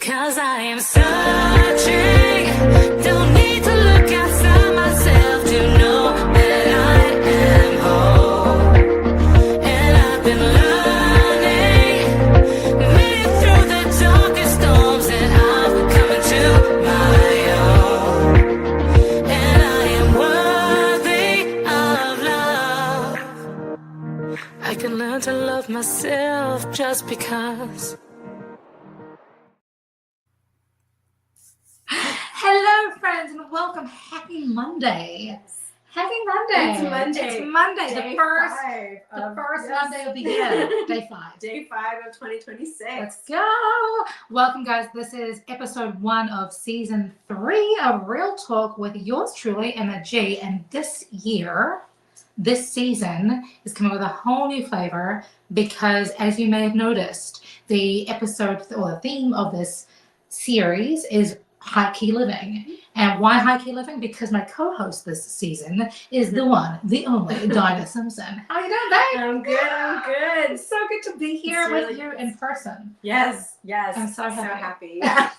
'Cause I am searching, don't need to look outside myself to know that I am whole. And I've been learning, made it through the darkest storms, and I'm coming to my own. And I am worthy of love. I can learn to love myself just because. Hello, friends, and welcome. Happy Monday. Happy Monday. It's Monday. It's Monday, Day the first yes. Monday of the year. Day 5. Day 5 of 2026. Let's go. Welcome, guys. This is episode 1 of season 3 of Real Talk with yours truly, Emma G. And this season is coming with a whole new flavor because, as you may have noticed, the episode or the theme of this series is high key living. And why high key living? Because my co-host this season is the one, the only Dinah Simpson. How are you doing, babe? I'm good. It's so good to be here It's with really you good. in person. Yes. I'm so happy. Yeah.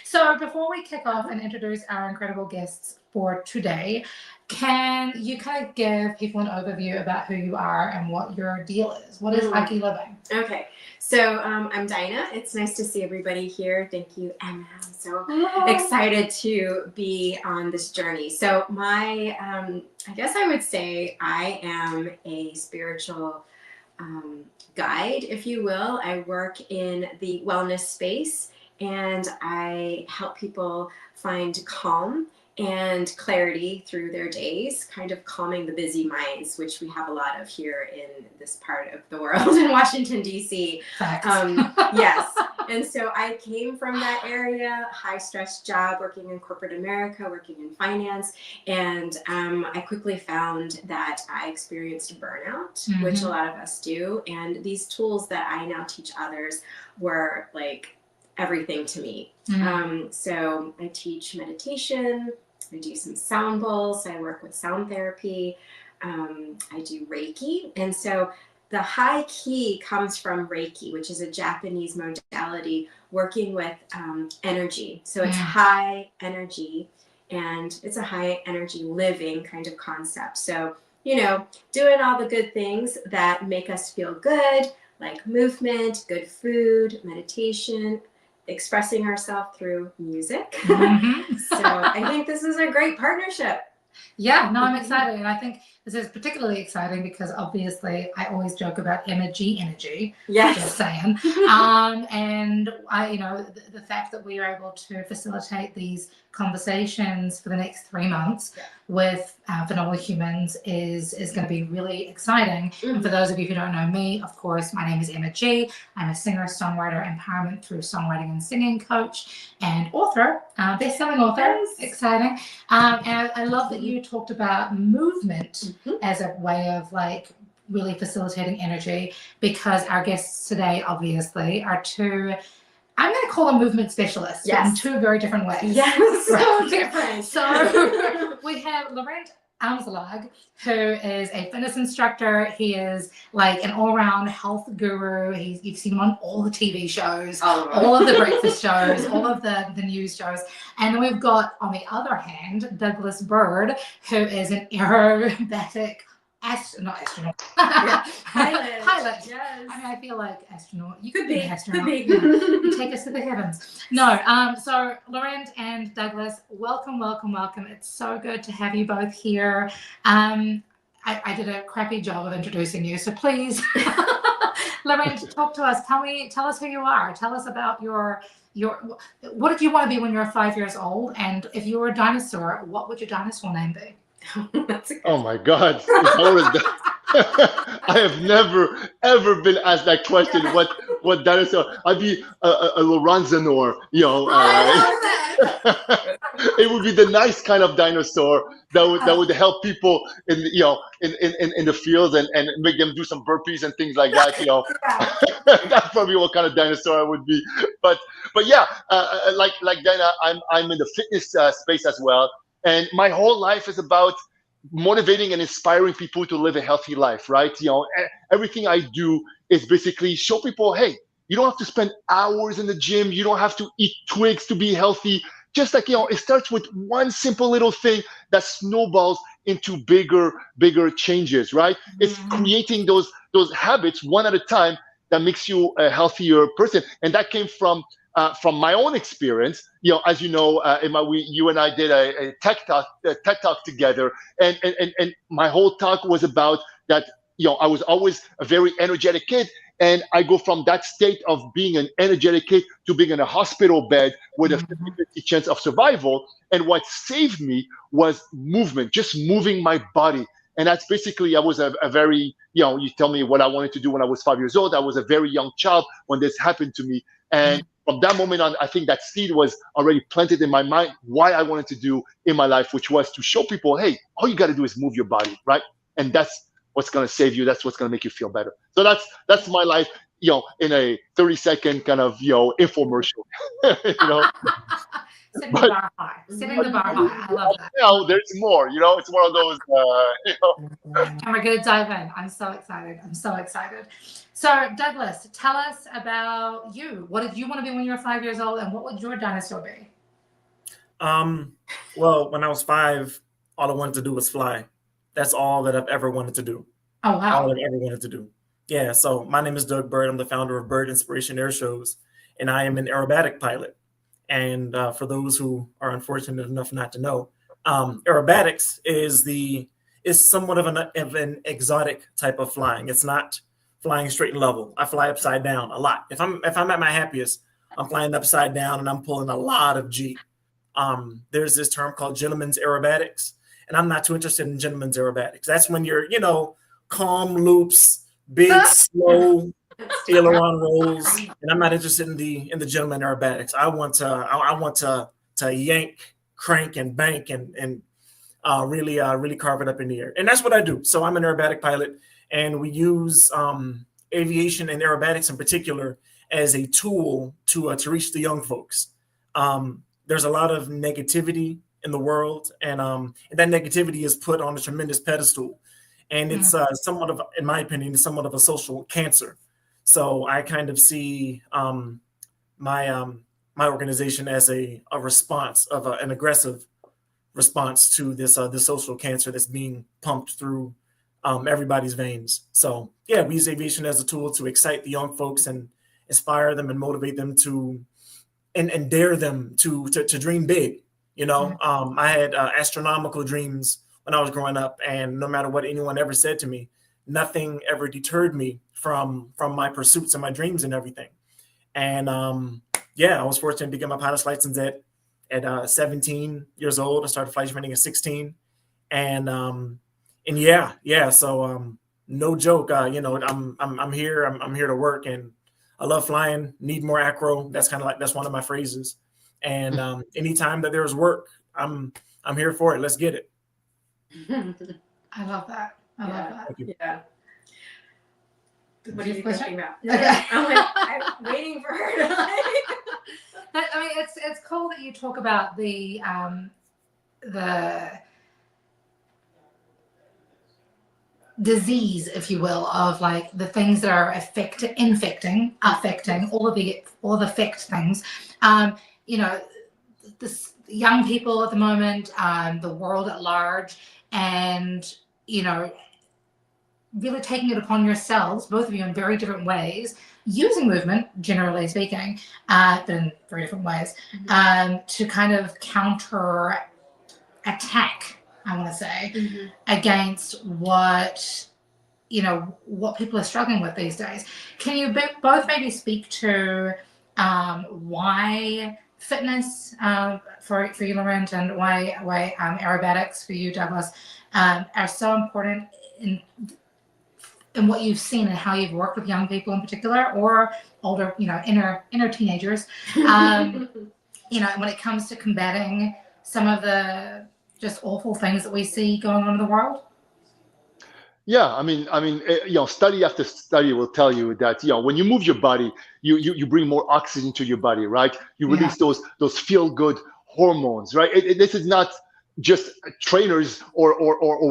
So before we kick off and introduce our incredible guests for today, can you kind of give people an overview about who you are and what your deal is? What is high key living? Okay. So I'm Dinah. It's nice to see everybody here. Thank you, Emma. I'm so excited to be on this journey. So my, I guess I would say I am a spiritual guide, if you will. I work in the wellness space and I help people find calm and clarity through their days, kind of calming the busy minds, which we have a lot of here in this part of the world in Washington, D.C. Facts. Yes. And so I came from that area, high stress job, working in corporate America, working in finance. And I quickly found that I experienced burnout, which a lot of us do. And these tools that I now teach others were like everything to me. So I teach meditation, I do some sound bowls, I work with sound therapy, I do Reiki. And so the high key comes from Reiki, which is a Japanese modality working with energy. So it's high energy and it's a high energy living kind of concept. So, you know, doing all the good things that make us feel good, like movement, good food, meditation, expressing ourselves through music. So I think this is a great partnership. Yeah, no, I'm excited. And I think this is particularly exciting because obviously I always joke about energy. Yes. Just saying. And I, the fact that we are able to facilitate these conversations for the next 3 months with phenomenal humans is going to be really exciting. And for those of you who don't know me, of course, my name is Emma G. I'm a singer, songwriter, empowerment through songwriting and singing coach and author, best-selling author. Yes. Exciting. And I love that you talked about movement as a way of like really facilitating energy, because our guests today obviously are two, I'm going to call them movement specialists in 2 very different ways. Yes, so different. So we have Laurent Amzallag, who is a fitness instructor. He is like an all-around health guru. You've seen him on all the TV shows, all of the breakfast shows, all of the news shows. And then we've got, on the other hand, Douglas Bird, who is an aerobatic astronaut. Pilot. Yes. I mean, I feel like astronaut. You Could be be. an astronaut. Could be. You take us to the heavens. No. So Laurent and Douglas, welcome. It's so good to have you both here. I did a crappy job of introducing you, so please, Laurent, talk to us. Tell us who you are. Tell us about your. What did you want to be when you were 5 years old? And if you were a dinosaur, what would your dinosaur name be? Oh my God! I have never ever been asked that question. What dinosaur? I'd be a Laurent. It would be the nice kind of dinosaur that would help people in the field and make them do some burpees and things like that. That's probably what kind of dinosaur I would be. But yeah, like Dinah, I'm in the fitness space as well. And my whole life is about motivating and inspiring people to live a healthy life, right? Everything I do is basically show people, hey, You don't have to spend hours in the gym. You don't have to eat twigs to be healthy. Just like, it starts with one simple little thing that snowballs into bigger changes, right? It's creating those habits one at a time that makes you a healthier person. And that came from my own experience. As you know, Emma, you and I did a TED talk together, and my whole talk was about that. I was always a very energetic kid, and I go from that state of being an energetic kid to being in a hospital bed with a 50-50 chance of survival. And what saved me was movement, just moving my body. And that's basically, I was a very, you tell me what I wanted to do when I was 5 years old. I was a very young child when this happened to me. And from that moment on, I think that seed was already planted in my mind, why I wanted to do in my life, which was to show people, hey, all you got to do is move your body, right? And that's what's going to save you. That's what's going to make you feel better. So that's my life, in a 30-second kind of, infomercial, Setting the bar high. Setting the bar high. I love that. There's more, it's one of those, And we're going to dive in. I'm so excited. So, Douglas, tell us about you. What did you want to be when you were 5 years old, and what would your dinosaur be? Well, when I was 5, all I wanted to do was fly. That's all that I've ever wanted to do. Oh, wow. All I've ever wanted to do. Yeah, so my name is Doug Bird. I'm the founder of Bird Inspiration Air Shows, and I am an aerobatic pilot. And for those who are unfortunate enough not to know, aerobatics is somewhat of an exotic type of flying. It's not flying straight and level. I fly upside down a lot. If I'm at my happiest, I'm flying upside down and I'm pulling a lot of G. There's this term called gentleman's aerobatics, and I'm not too interested in gentleman's aerobatics. That's when you're, calm loops, big, slow aileron rolls, and I'm not interested in the gentleman aerobatics. I want to yank, crank, and bank, and really carve it up in the air. And that's what I do. So I'm an aerobatic pilot, and we use aviation and aerobatics in particular as a tool to reach the young folks. There's a lot of negativity in the world, and that negativity is put on a tremendous pedestal, and it's somewhat of, in my opinion, somewhat of a social cancer. So I kind of see my organization as a response of an aggressive response to this social cancer that's being pumped through everybody's veins. So yeah, we use aviation as a tool to excite the young folks and inspire them and motivate them to and dare them to dream big. I had astronomical dreams when I was growing up, and no matter what anyone ever said to me, nothing ever deterred me from my pursuits and my dreams and everything. And I was fortunate to get my pilot's license at 17 years old. I started flight training at 16, and so no joke. I'm here to work, and I love flying. Need more acro. That's one of my phrases. And anytime that there's work, I'm here for it. Let's get it. I love that. I love that. Yeah. What are you Question? thinking about? Okay. I'm waiting for her to But, I mean, it's cool that you talk about the disease, if you will, of like the things that are affecting all of the effect things. This young people at the moment, the world at large, and really taking it upon yourselves, both of you in very different ways, using movement, generally speaking, but in very different ways, to kind of counter attack, I want to say, against what people are struggling with these days. Can you both maybe speak to why fitness for you, Laurent, and why aerobatics for you, Douglas, are so important in what you've seen and how you've worked with young people in particular, or older, inner teenagers, when it comes to combating some of the just awful things that we see going on in the world? Yeah, I mean, study after study will tell you that when you move your body, you bring more oxygen to your body, right? You release those feel good hormones, right? This is not just trainers or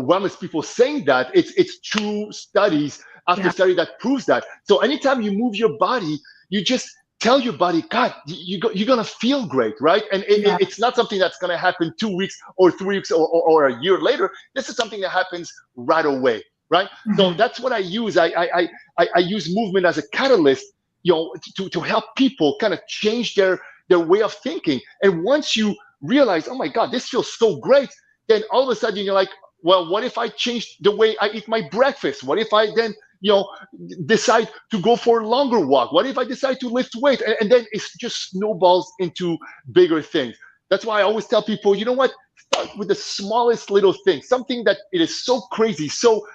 wellness people saying that. It's true studies after study that proves that. So anytime you move your body, you just tell your body, God, you're going to feel great, right? And it's not something that's going to happen 2 weeks or 3 weeks or a year later. This is something that happens right away, right? So that's what I use. I use movement as a catalyst, to help people kind of change their way of thinking. And once you realize, oh my God, this feels so great, then all of a sudden you're like, well, what if I change the way I eat my breakfast? What if I then decide to go for a longer walk? What if I decide to lift weight? And then it just snowballs into bigger things. That's why I always tell people, you know what? Start with the smallest little thing, something that it is so crazy, so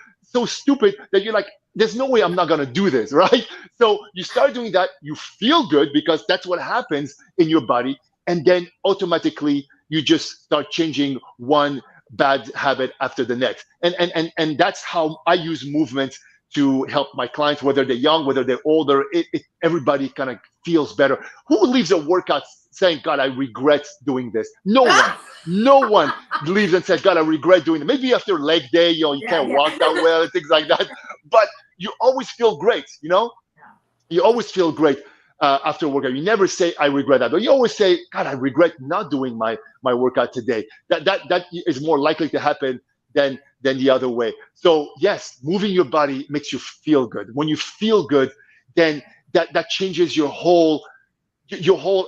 stupid that you're like, there's no way I'm not gonna do this, right? So you start doing that, you feel good because that's what happens in your body, and then automatically you just start changing one bad habit after the next. And that's how I use movement to help my clients, whether they're young, whether they're older. Everybody kind of feels better. Who leaves a workout saying, God, I regret doing this? No one. No one leaves and says, God, I regret doing it. Maybe after leg day, you can't walk that well and things like that. But you always feel great, You always feel great after a workout. You never say, I regret that. But you always say, God, I regret not doing my workout today. That is more likely to happen than the other way. So yes, moving your body makes you feel good. When you feel good, then that changes your whole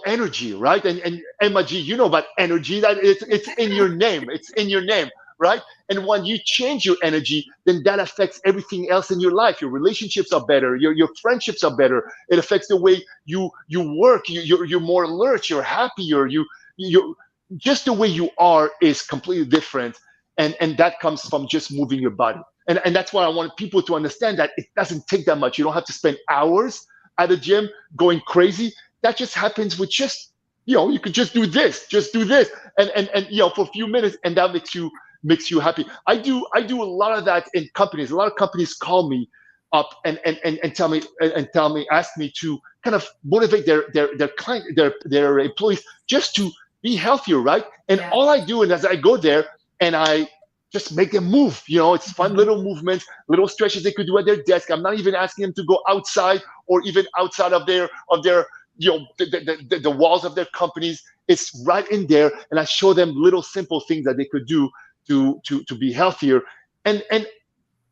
energy, right? And Emma G, you know about energy, that it's in your name. It's in your name, right? And when you change your energy, then that affects everything else in your life. Your relationships are better. Your friendships are better. It affects the way you work. You're more alert. You're happier. You just the way you are is completely different. And that comes from just moving your body. And that's why I want people to understand that it doesn't take that much. You don't have to spend hours at the gym going crazy. That just happens with just, you could just do this, and for a few minutes, and that makes you happy. I do a lot of that in companies. A lot of companies call me up and tell me, ask me to kind of motivate their client, their employees just to be healthier, right? And all I do, and as I go there, and I just make them move. It's fun little movements, little stretches they could do at their desk. I'm not even asking them to go outside or even outside of their the walls of their companies. It's right in there, and I show them little simple things that they could do to be healthier. And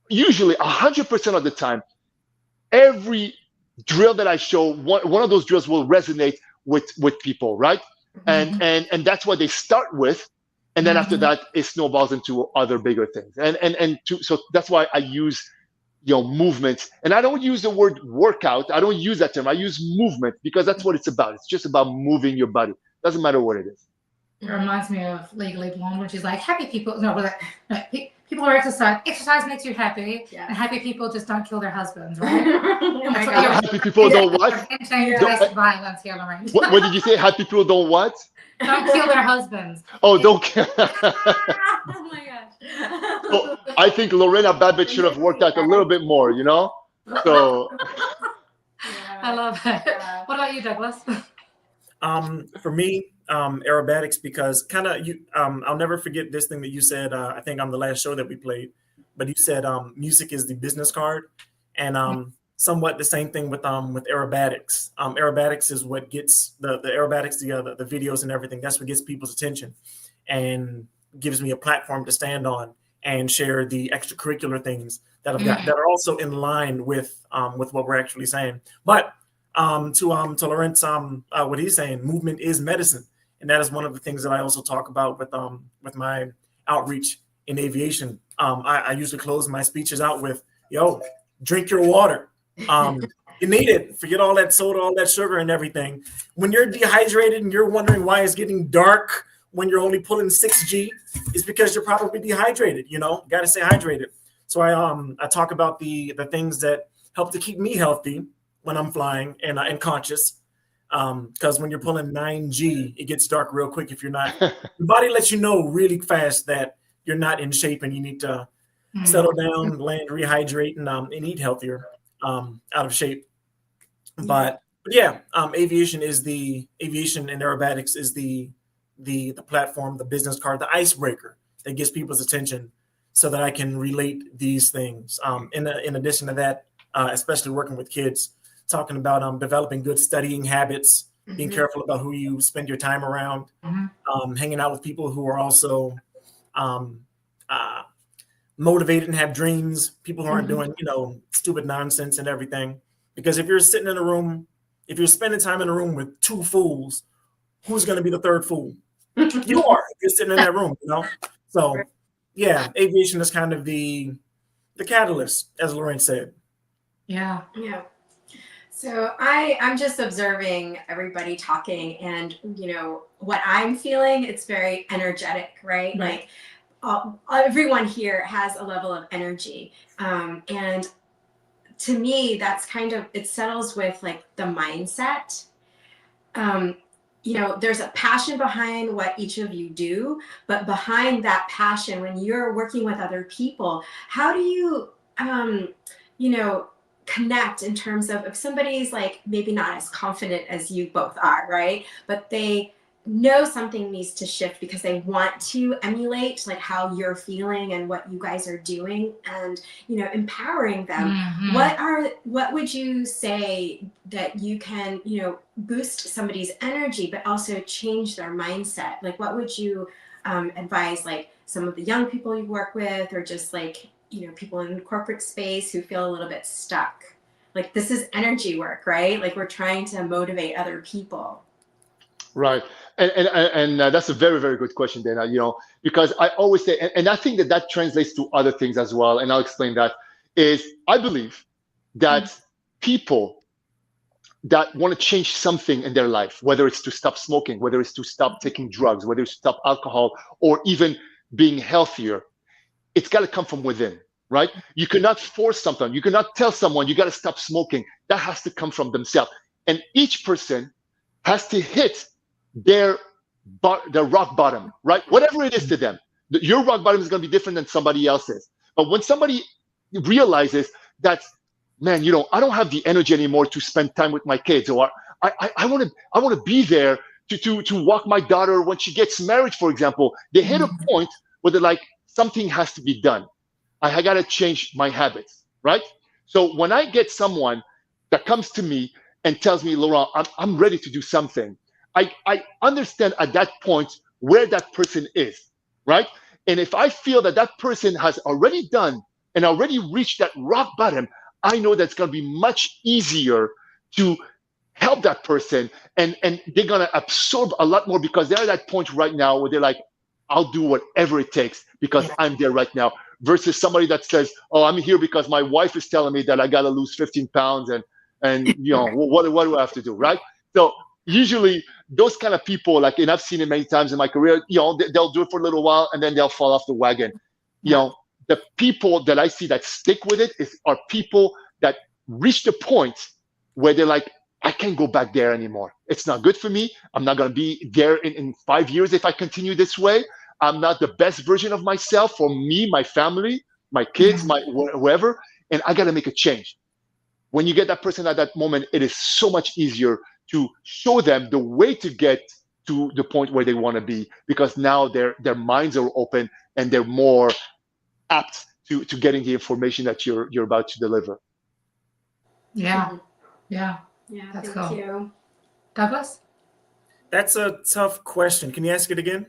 usually 100% of the time, every drill that I show, one of those drills will resonate with people, right? And that's what they start with. And then after that, it snowballs into other bigger things. So that's why I use, movement. And I don't use the word workout. I don't use that term. I use movement because that's what it's about. It's just about moving your body. Doesn't matter what it is. It reminds me of Legally Blonde, which is like happy people. No, but people are exercise. Exercise makes you happy, and happy people just don't kill their husbands, right? Oh my God. Happy people don't what? Domestic violence here, Laurent. What did you say? Happy people don't what? Don't kill their husbands. Oh, don't kill. Oh my gosh. So I think Lorena Babbitt should have worked out a little bit more, So I love it. What about you, Douglas? For me, aerobatics, because kind of I'll never forget this thing that you said. I think on the last show that we played, but you said music is the business card, and somewhat the same thing with aerobatics. Aerobatics is what gets the aerobatics, the videos and everything. That's what gets people's attention, and gives me a platform to stand on and share the extracurricular things that I've got that are also in line with what we're actually saying. But to Laurent's what he's saying, movement is medicine, and that is one of the things that I also talk about with my outreach in aviation. I usually close my speeches out with, drink your water. You need it. Forget all that soda, all that sugar and everything. When you're dehydrated and you're wondering why it's getting dark when you're only pulling 6G, it's because you're probably dehydrated. Got to stay hydrated. So I talk about the things that help to keep me healthy when I'm flying and conscious. Because when you're pulling 9G, it gets dark real quick if you're not. Your body lets you know really fast that you're not in shape and you need to settle down, land, rehydrate, and eat healthier out of shape. But yeah, aviation and aerobatics is the platform, the business card, the icebreaker that gets people's attention so that I can relate these things. In addition to that, especially working with kids, talking about developing good studying habits, being Mhm. careful about who you spend your time around, hanging out with people who are also um, uh, motivated and have dreams, people who aren't doing, stupid nonsense and everything. Because if you're sitting in a room, if you're spending time in a room with two fools, who's going to be the third fool? You are. If you're sitting in that room, So, yeah, aviation is kind of the catalyst, as Laurent said. Yeah. Yeah. So I'm just observing everybody talking, and what I'm feeling. It's very energetic, right? Like everyone here has a level of energy, and to me, that's kind of, it settles with like the mindset. Um, there's a passion behind what each of you do, but behind that passion, when you're working with other people, how do you, you know, connect in terms of, if somebody's like maybe not as confident as you both are, right? But they know something needs to shift because they want to emulate like how you're feeling and what you guys are doing, and empowering them. What would you say that you can boost somebody's energy but also change their mindset? Like, what would you advise, like some of the young people you work with, or just like people in the corporate space who feel a little bit stuck? Like, this is energy work, right? Like, we're trying to motivate other people. Right. And that's a very, very good question, Dana, because I always say, and I think that translates to other things as well. And I'll explain that is, I believe that people that want to change something in their life, whether it's to stop smoking, whether it's to stop taking drugs, whether it's to stop alcohol, or even being healthier, it's got to come from within, right? You cannot force something. You cannot tell someone you got to stop smoking. That has to come from themselves. And each person has to hit their rock bottom, right? Whatever it is to them. Your rock bottom is going to be different than somebody else's. But when somebody realizes that, man, I don't have the energy anymore to spend time with my kids, or I want to be there to walk my daughter when she gets married, for example. They hit a point where they're like, something has to be done. I got to change my habits, right? So when I get someone that comes to me and tells me, Laurent, I'm ready to do something, I understand at that point where that person is, right? And if I feel that that person has already done and already reached that rock bottom, I know that's going to be much easier to help that person, and they're going to absorb a lot more, because they're at that point right now where they're like, I'll do whatever it takes because I'm there right now, versus somebody that says, oh, I'm here because my wife is telling me that I got to lose 15 pounds and what do I have to do, right? So usually those kind of people, like, and I've seen it many times in my career, they'll do it for a little while and then they'll fall off the wagon. The people that I see that stick with it are people that reach the point where they're like, I can't go back there anymore. It's not good for me. I'm not going to be there in 5 years if I continue this way. I'm not the best version of myself for me, my family, my kids, my whoever, and I got to make a change. When you get that person at that moment, it is so much easier to show them the way to get to the point where they want to be, because now their minds are open and they're more apt to getting the information that you're about to deliver. Yeah. Yeah, That's thank cool. you. Douglas? That's a tough question. Can you ask it again?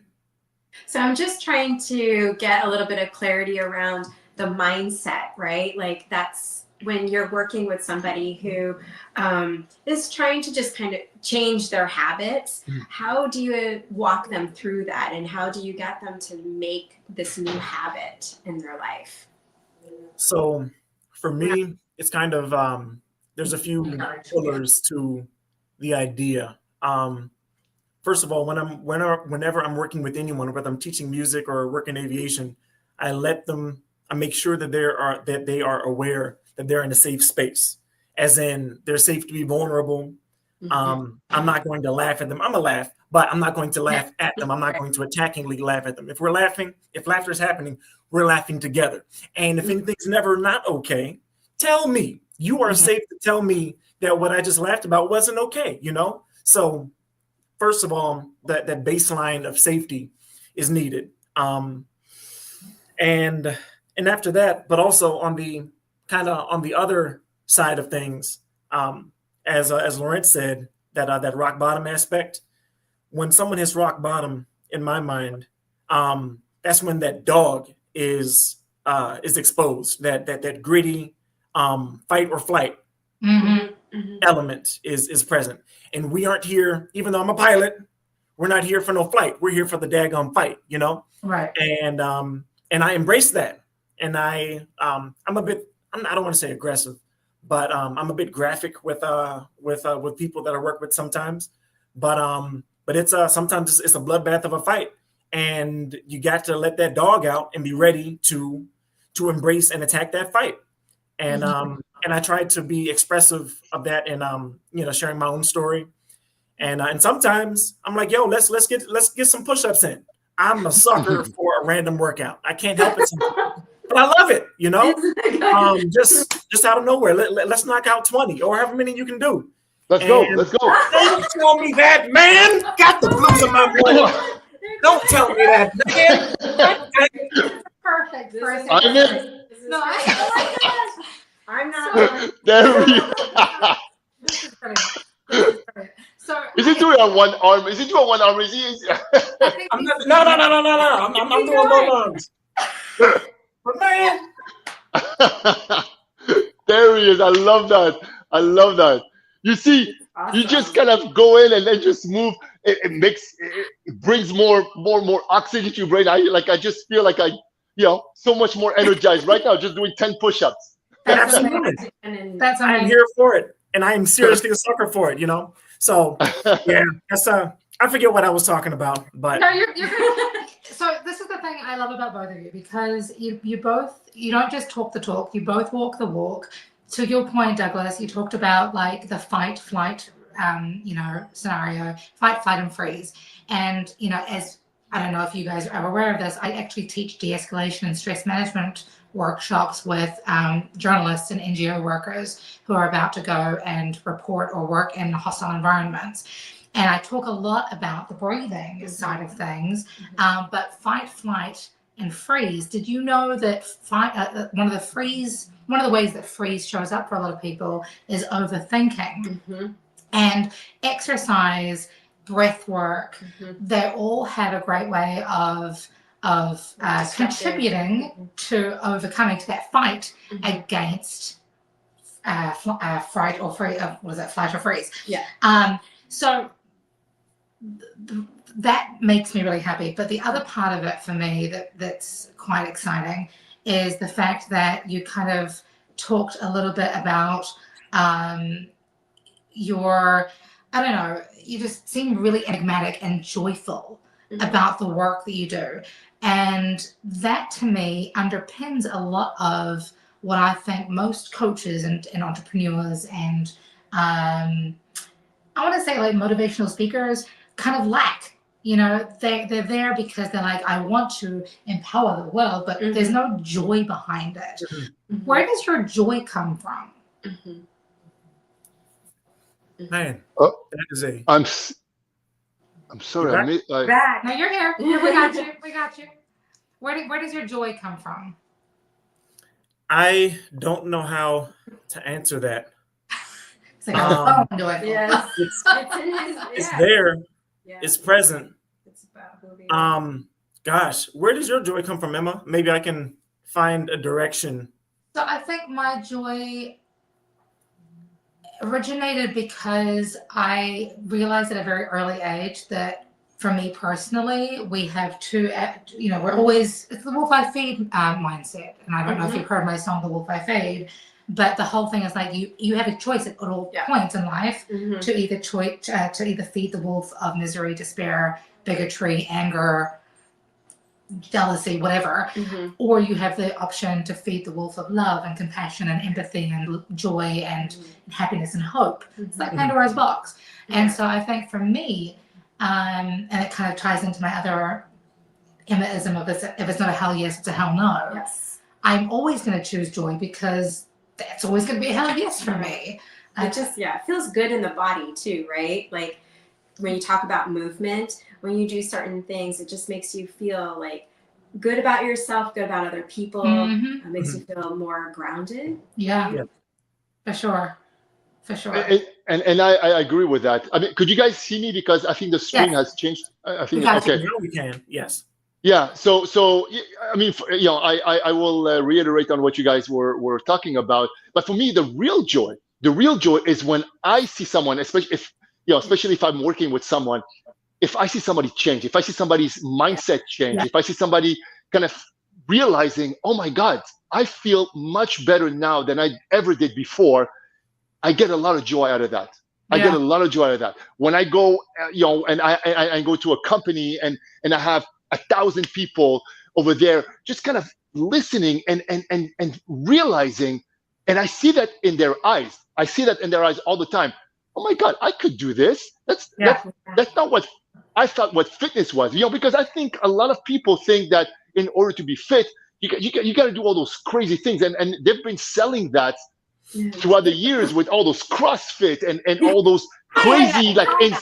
So I'm just trying to get a little bit of clarity around the mindset, right? Like, that's when you're working with somebody who is trying to just kind of change their habits. How do you walk them through that, and how do you get them to make this new habit in their life? So for me, it's kind of there's a few pillars to the idea. First of all, whenever I'm working with anyone, whether I'm teaching music or working aviation, I make sure that they are aware that they're in a safe space, as in they're safe to be vulnerable. I'm not going to laugh at them. I'm gonna laugh, but I'm not going to laugh at them. I'm not going to attackingly laugh at them. If laughter is happening, we're laughing together. And if anything's never not okay, tell me. You are safe to tell me that what I just laughed about wasn't okay, So first of all, that baseline of safety is needed. And after that, but also on the other side of things, as Laurent said, that rock bottom aspect. When someone hits rock bottom, in my mind, that's when that dog is exposed. That gritty fight or flight element is present. And we aren't here, even though I'm a pilot, we're not here for no flight. We're here for the daggone fight, you know? Right. And I embrace that. And I'm a bit, I don't want to say aggressive, but I'm a bit graphic with people that I work with sometimes. But it's sometimes it's a bloodbath of a fight. And you got to let that dog out and be ready to embrace and attack that fight. And I try to be expressive of that and sharing my own story. And sometimes I'm like, yo, let's get some push-ups in. I'm a sucker for a random workout. I can't help it sometimes. But I love it, you know. Just out of nowhere. Let's knock out 20 or however many you can do. Let's go. Don't tell me that, man. Got the blues in my voice. Don't tell me that, man. Perfect. I'm in. No, I'm not. There we This is brilliant. This is brilliant. So Is he doing on one arm? Is he doing one arm? Is he? I think I'm not, no. I'm doing both arms. But man, There he is. I love that. You see, Awesome. you just kind of go in and then just move. It brings more oxygen to your brain. I just feel like so much more energized right now just doing 10 push-ups. that's absolutely. amazing. That's I'm amazing. here for it, and I am seriously a sucker for it. You know, so yeah, that's I forget what I was talking about, but No, you're good. So this is the thing I love about both of you, because you don't just talk the talk, you both walk the walk. To your point, Douglas, you talked about like the fight, flight, scenario, fight, flight, and freeze. And, as I don't know if you guys are aware of this, I actually teach de-escalation and stress management workshops with journalists and NGO workers who are about to go and report or work in hostile environments. And I talk a lot about the breathing side of things, but fight, flight, and freeze. Did you know that one of the ways that freeze shows up for a lot of people is overthinking? And exercise, breath work, they all have a great way of contributing to overcoming to that fight against fright or freeze. Flight or freeze? Yeah. So that makes me really happy. But the other part of it for me that's quite exciting is the fact that you kind of talked a little bit about you just seem really enigmatic and joyful about the work that you do. And that to me underpins a lot of what I think most coaches and entrepreneurs and I want to say like motivational speakers kind of lack. They're there because they're like, I want to empower the world, but there's no joy behind it. Where does your joy come from? man, Oh. that is a I'm sorry. Back. No, you're here. We got you. Where does your joy come from? I don't know how to answer that. It's like a phone joy. Yes. It's in his. it's there. Yeah. It's present. It's about who we are. Gosh, where does your joy come from, Emma? Maybe I can find a direction. So I think my joy originated because I realized at a very early age that for me personally, we have we're always, it's the wolf I feed mindset. And I don't know if you've heard my song, The Wolf I Feed, but the whole thing is like you have a choice at all points in life to either feed the wolf of misery, despair, bigotry, anger, jealousy, whatever, or you have the option to feed the wolf of love and compassion and empathy and joy and happiness and hope. It's like Pandora's box. And so I think for me, and it kind of ties into my other Emma-ism of if it's not a hell yes, it's a hell no. Yes. I'm always going to choose joy because that's always going to be a hell yes for me. It feels good in the body too, right? Like when you talk about movement, when you do certain things, it just makes you feel like good about yourself, good about other people. It makes you feel more grounded. Yeah, for sure. for sure. And I agree with that. I mean, could you guys see me, because I think the screen Yes. has changed? I think We got okay. Now we can. Yes. Yeah. So I mean, I will reiterate on what you guys were talking about. But for me, the real joy is when I see someone, especially if I'm working with someone, if I see somebody change, if I see somebody's mindset change, Yeah. if I see somebody kind of realizing, oh my God, I feel much better now than I ever did before, I get a lot of joy out of that. I get a lot of joy out of that. When I go, and I go to a company and I have 1,000 people over there, just kind of listening and realizing, and I see that in their eyes. I see that in their eyes all the time. Oh my God, I could do this. That's not what I thought what fitness was. Because I think a lot of people think that in order to be fit, you got to do all those crazy things, and they've been selling that throughout the years with all those CrossFit and all those crazy and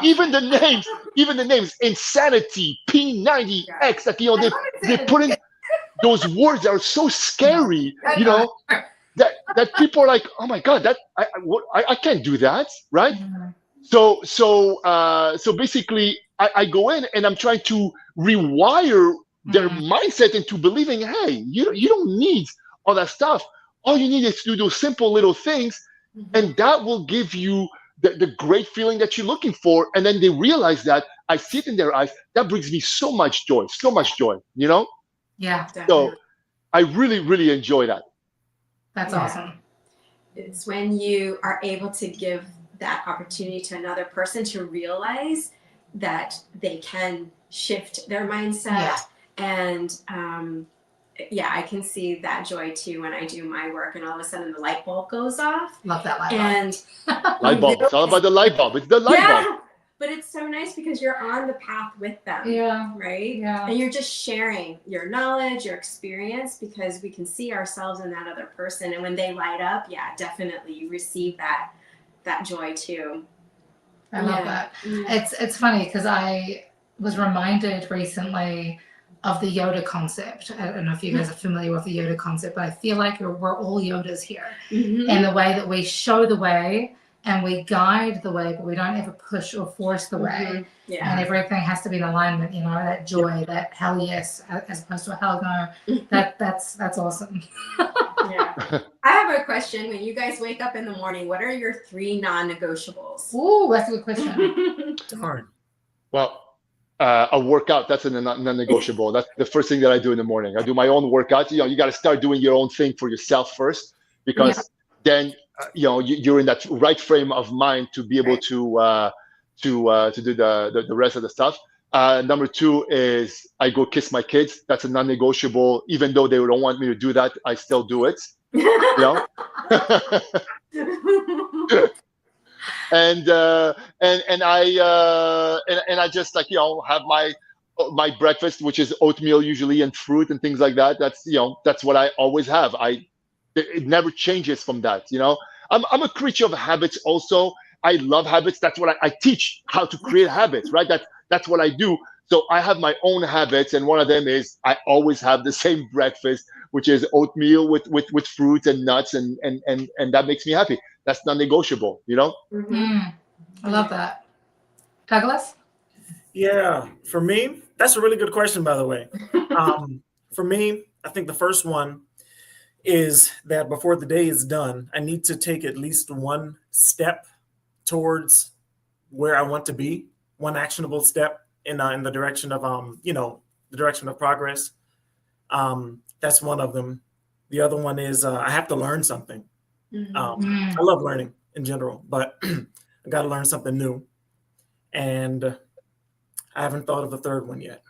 even the names Insanity, P90X, that they put in those words that are so scary, that people are like, oh my God, that I can't do that, right? So basically, I go in and I'm trying to rewire their mindset into believing, hey, you don't need all that stuff. All you need is to do those simple little things, and that will give you the great feeling that you're looking for. And then they realize that. I see it in their eyes. That brings me so much joy, Yeah. So I really, really enjoy that. That's awesome. It's when you are able to give that opportunity to another person to realize that they can shift their mindset. And I can see that joy too when I do my work and all of a sudden the light bulb goes off. Love that light bulb. And Light bulb. It's all about the light bulb. It's the light bulb. But it's so nice because you're on the path with them. Yeah. Right? Yeah. And you're just sharing your knowledge, your experience, because we can see ourselves in that other person. And when they light up, definitely you receive that joy too. I love that. It's funny because I was reminded recently of the Yoda concept. I don't know if you guys are familiar with the Yoda concept, but I feel like we're all Yodas here. And the way that we show the way and we guide the way, but we don't ever push or force the way. And everything has to be in alignment, that joy, that hell yes, as opposed to a hell no. That's awesome. I have a question. When you guys wake up in the morning, what are your 3 non-negotiables? Ooh, that's a good question. Darn. Well, a workout, that's a non-negotiable. That's the first thing that I do in the morning. I do my own workout. You got to start doing your own thing for yourself first, because then you're in that right frame of mind to be able to do the rest of the stuff. Number 2 is I go kiss my kids. That's a non-negotiable. Even though they don't want me to do that, I still do it. And I just have my breakfast, which is oatmeal usually and fruit and things like that. That's what I always have. It never changes from that. I'm a creature of habits also. I love habits. That's what I teach, how to create habits, right? That's what I do. So I have my own habits, and one of them is I always have the same breakfast, which is oatmeal with fruits and nuts, and that makes me happy. That's non-negotiable, I love that. Douglas? Yeah, for me, that's a really good question, by the way. For me, I think the first one is that before the day is done, I need to take at least one step towards where I want to be, one actionable step in the direction of the direction of progress. That's one of them. The other one is I have to learn something. I love learning in general, but I got to learn something new, and I haven't thought of a third one yet.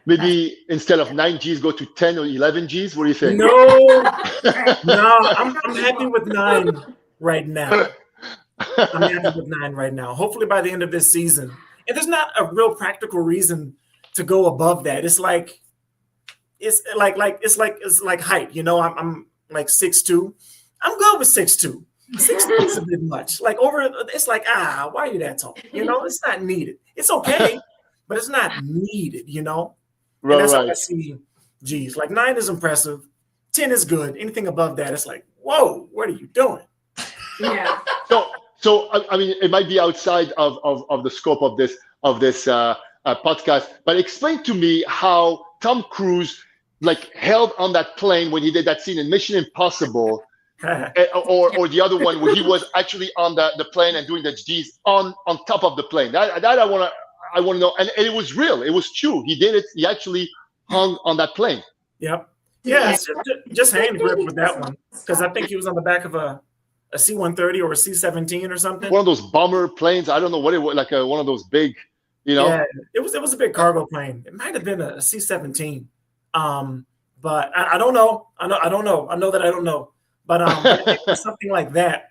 Maybe instead of 9 Gs, go to 10 or 11 Gs. What do you think? No, I'm happy with 9 right now. Hopefully by the end of this season. And there's not a real practical reason to go above that. It's like height. I'm like 6'2". I'm good with 6'2". 6'2" is a bit much. It's like, why are you that tall? It's not needed. It's okay, but it's not needed, Right, and that's how I see G's. 9 is impressive. 10 is good. Anything above that, it's like, whoa, what are you doing? Yeah. So I mean, it might be outside of the scope of this podcast, but explain to me how Tom Cruise like held on that plane when he did that scene in Mission Impossible, or the other one where he was actually on the plane and doing the G's on top of the plane. That I want to know, and it was real. It was true. He did it. He actually hung on that plane. Yep. Yeah, just hand grip with that one, because I think he was on the back of a C-130 or a C-17 or something. One of those bomber planes. I don't know what it was, like one of those big, you know. Yeah, it was a big cargo plane. It might have been a C-17, but I don't know. I don't know. I know that I don't know. But it was something like that.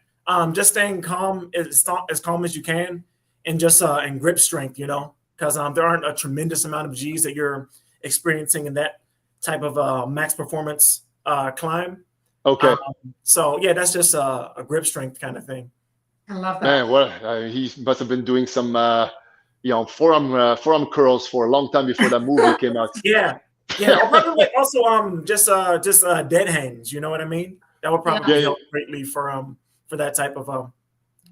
Just staying calm, as calm as you can, and just and grip strength, you know, because there aren't a tremendous amount of G's that you're experiencing in that type of max performance climb. Okay. So yeah, that's just a grip strength kind of thing. I love that. Man, well, he must have been doing some, forearm curls for a long time before that movie came out. Yeah. Or probably also just dead hangs. You know what I mean? That would probably help greatly for that type of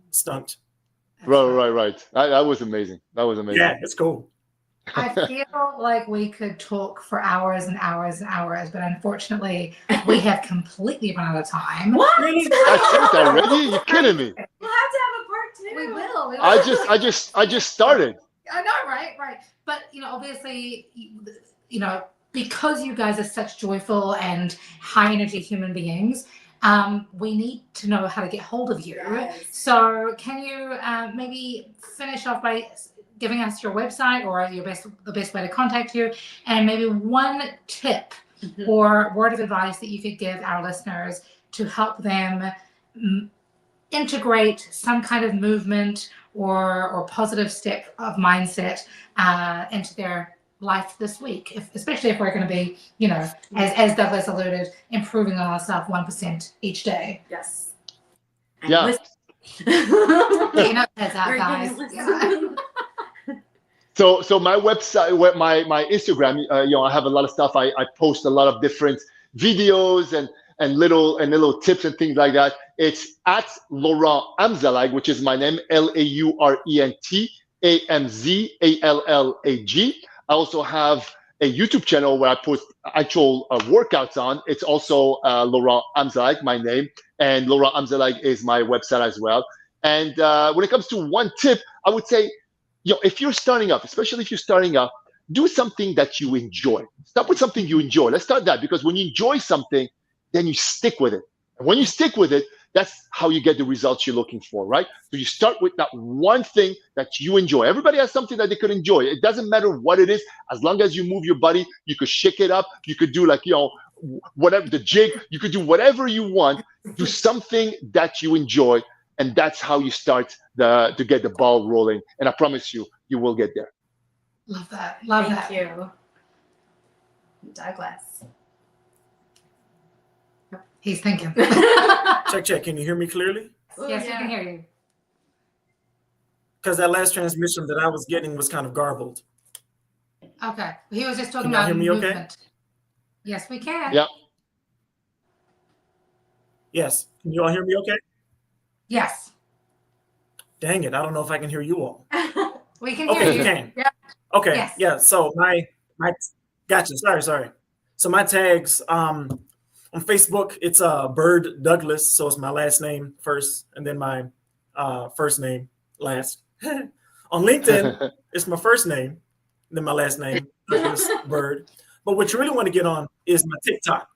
stunt. Right. That was amazing. Yeah, it's cool. I feel like we could talk for hours and hours and hours, but unfortunately, we have completely run out of time. What? Really? That's it already? You're kidding me. We'll have to have a part 2. We will. I just started. I know, right. But obviously, because you guys are such joyful and high energy human beings, we need to know how to get hold of you. Yes. So, can you maybe finish off by giving us your website or the best way to contact you, and maybe one tip or word of advice that you could give our listeners to help them integrate some kind of movement or positive step of mindset into their life this week, especially if we're going to be, as Douglas alluded, improving on ourselves 1% each day. Yes. Yeah. Dinah says that, We're guys. gonna Yeah. So my website, my Instagram, I have a lot of stuff. I post a lot of different videos and little tips and things like that. It's at Laurent Amzallag, which is my name, LAURENT AMZALLAG. I also have a YouTube channel where I post actual workouts on. It's also Laurent Amzallag, my name, and Laurent Amzallag is my website as well. And when it comes to one tip, I would say, if you're starting up, especially if you're starting up, do something that you enjoy. Start with something you enjoy. Let's start that, because when you enjoy something, then you stick with it. And when you stick with it, that's how you get the results you're looking for, right? So you start with that one thing that you enjoy. Everybody has something that they could enjoy. It doesn't matter what it is, as long as you move your body, you could shake it up. You could do whatever, the jig, you could do whatever you want. Do something that you enjoy. And that's how you start to get the ball rolling. And I promise you, you will get there. Love that. Thank you. Douglas. He's thinking. Check. Can you hear me clearly? Yes, we can hear you. Because that last transmission that I was getting was kind of garbled. Okay. He was just talking Can y'all about hear me okay? movement. Yes, we can. Yeah. Yes. Can you all hear me okay? Yes. Dang it. I don't know if I can hear you all. We can hear Okay, you. you can. Yeah. Okay. Yes. Yeah. So my gotcha. Sorry. So my tags on Facebook, it's Bird Douglas. So it's my last name first and then my first name last. On LinkedIn, it's my first name, then my last name, Douglas Bird. But what you really want to get on is my TikTok.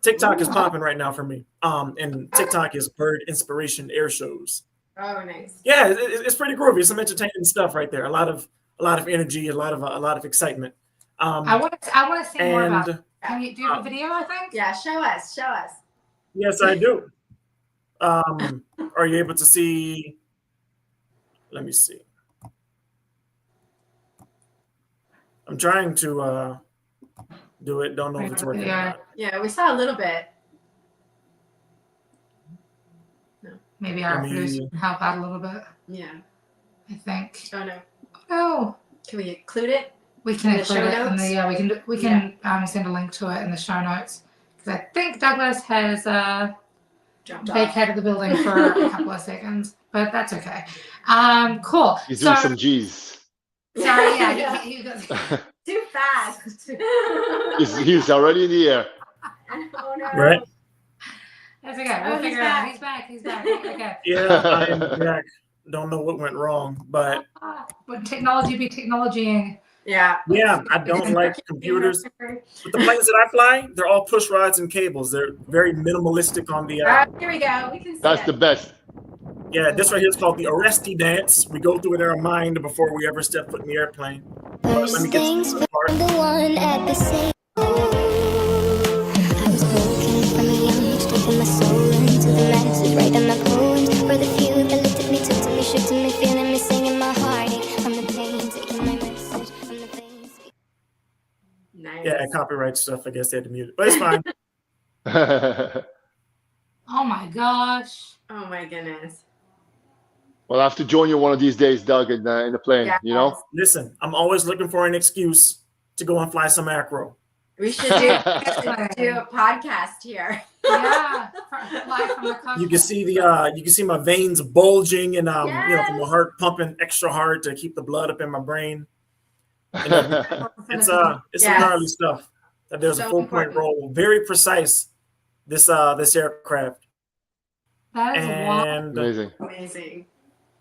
TikTok is popping right now for me. And TikTok is Bird Inspiration Air Shows. Oh, nice. Yeah, it's pretty groovy. Some entertaining stuff right there. A lot of energy, a lot of excitement. I want to see more about it. Can you do a video, I think? Yeah, show us. Yes, I do. Are you able to see? Let me see. I'm trying to do it. Don't know if it's working or not. Yeah, we saw a little bit. Maybe our producer can help out a little bit. Yeah. I think. Oh no. Oh. Can we include it? We can In the include show it in notes? the send a link to it in the show notes, because I think Douglas has Jumped off. vacated the building for a couple of seconds, but that's okay. Cool. He's So, doing some G's. sorry, yeah, he does. Too fast. He's already in the air. Oh no. Right? That's okay. We'll Oh, he's figure it out. back. He's back. Okay. Yeah, I am back. Don't know what went wrong, but But technology be technologying. Yeah. yeah, I don't like computers. But the planes that I fly, they're all push rods and cables. They're very minimalistic on the. Here we go. We can see That's it. the best. Yeah, this right here is called the Arresti dance. We go through it in our mind before we ever step foot in the airplane. Let me get to the part. The one at the same. I was broken from a young age, taking my soul into the masses, writing my poems for the few that looked at me, took to me, shook to me, feeling me, singing my heartache from the pain, taking my message from the veins. Nice. Yeah, copyright stuff. I guess they had to mute it, but it's fine. Oh my gosh. Oh my goodness. Well, I have to join you one of these days, Doug, in the plane. Yes. You know. Listen, I'm always looking for an excuse to go and fly some acro. We should do a podcast here. Yeah. Live from the coast. You can see you can see my veins bulging and you know, from the heart pumping extra hard to keep the blood up in my brain. It's some gnarly stuff. That there's a So 4-point important. roll, very precise. This aircraft, That is wild. and Amazing. Amazing.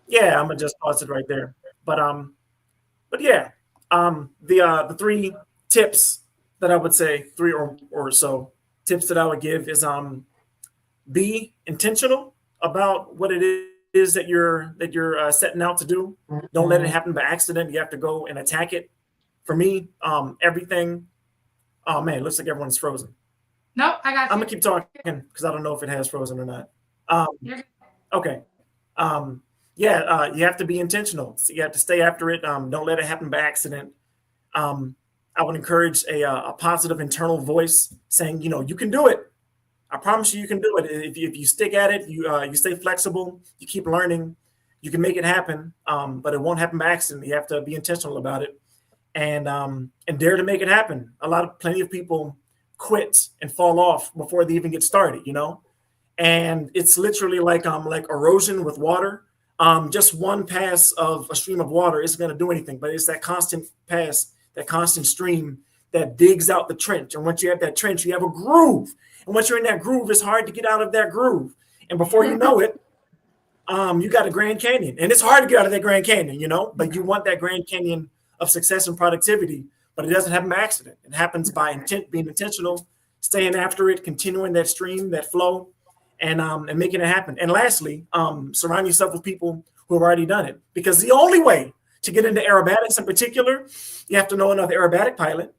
yeah, I'm gonna just pause it right there. But yeah, the 3 tips that I would say, 3 or so tips that I would give is be intentional about what it is that you're setting out to do. Don't let it happen by accident. You have to go and attack it. For me, everything. Oh man, looks like everyone's frozen. Nope, I got I'm you. gonna keep talking because I don't know if it has frozen or not. You're good. Okay. You have to be intentional. So you have to stay after it. Don't let it happen by accident. I would encourage a positive internal voice saying, you know, you can do it. I promise you can do it. If you stick at it, you stay flexible, you keep learning, you can make it happen. But it won't happen by accident. You have to be intentional about it and dare to make it happen. Plenty of people quit and fall off before they even get started, you know? And it's literally like erosion with water. Just one pass of a stream of water isn't going to do anything, but it's that constant pass, that constant stream that digs out the trench. And once you have that trench, you have a groove. And once you're in that groove, it's hard to get out of that groove. And before you know it, you got a Grand Canyon. And it's hard to get out of that Grand Canyon, you know, but you want that Grand Canyon of success and productivity, but it doesn't happen by accident. It happens by being intentional, staying after it, continuing that stream, that flow, and making it happen. And lastly, surround yourself with people who have already done it, because the only way to get into aerobatics in particular, you have to know another aerobatic pilot.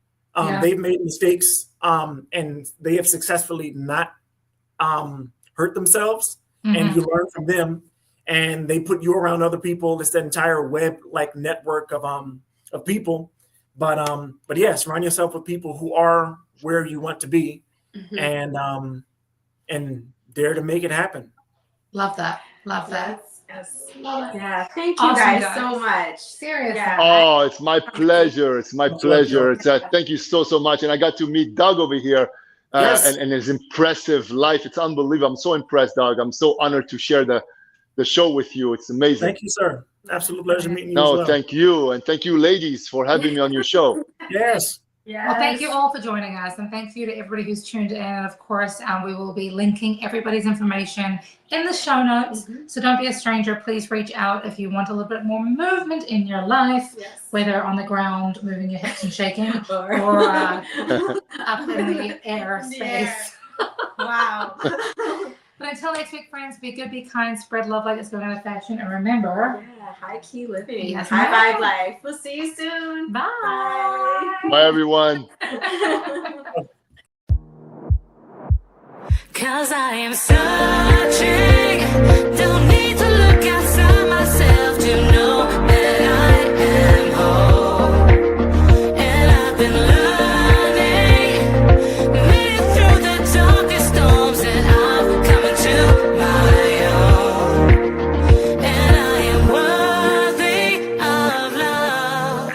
They've made mistakes and they have successfully not hurt themselves, and you learn from them, and they put you around other people. It's that entire web-like network of people. But yeah, surround yourself with people who are where you want to be, and dare to make it happen. Love that. Love that. Yes. Love it. Yeah. Thank you Awesome, guys so much. Seriously. Yeah. Oh, it's my pleasure. It's my pleasure. It's thank you so much. And I got to meet Doug over here, Yes. and his impressive life. It's unbelievable. I'm so impressed, Doug. I'm so honored to share the show with you. It's amazing. Thank you, sir. Absolute pleasure meeting you. No, as well. thank you, and thank you, ladies, for having me on your show. Yes. Yes. Well, thank you all for joining us, and thank you to everybody who's tuned in. And of course, we will be linking everybody's information in the show notes. So don't be a stranger. Please reach out if you want a little bit more movement in your life, Yes. whether on the ground, moving your hips and shaking, Or- or up in the air space. Wow. But until next week, friends, be good, be kind, spread love like it's going out of fashion, and remember, Yeah, high key living. Yes, High ma'am. vibe life. We'll see you soon. bye. Bye, everyone. Cause I am searching, don't need to look outside myself to know that I am whole. And I've been learning, made it through the darkest storms, and I'm coming to my own. And I am worthy of love.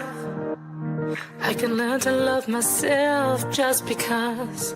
I can learn to love myself just because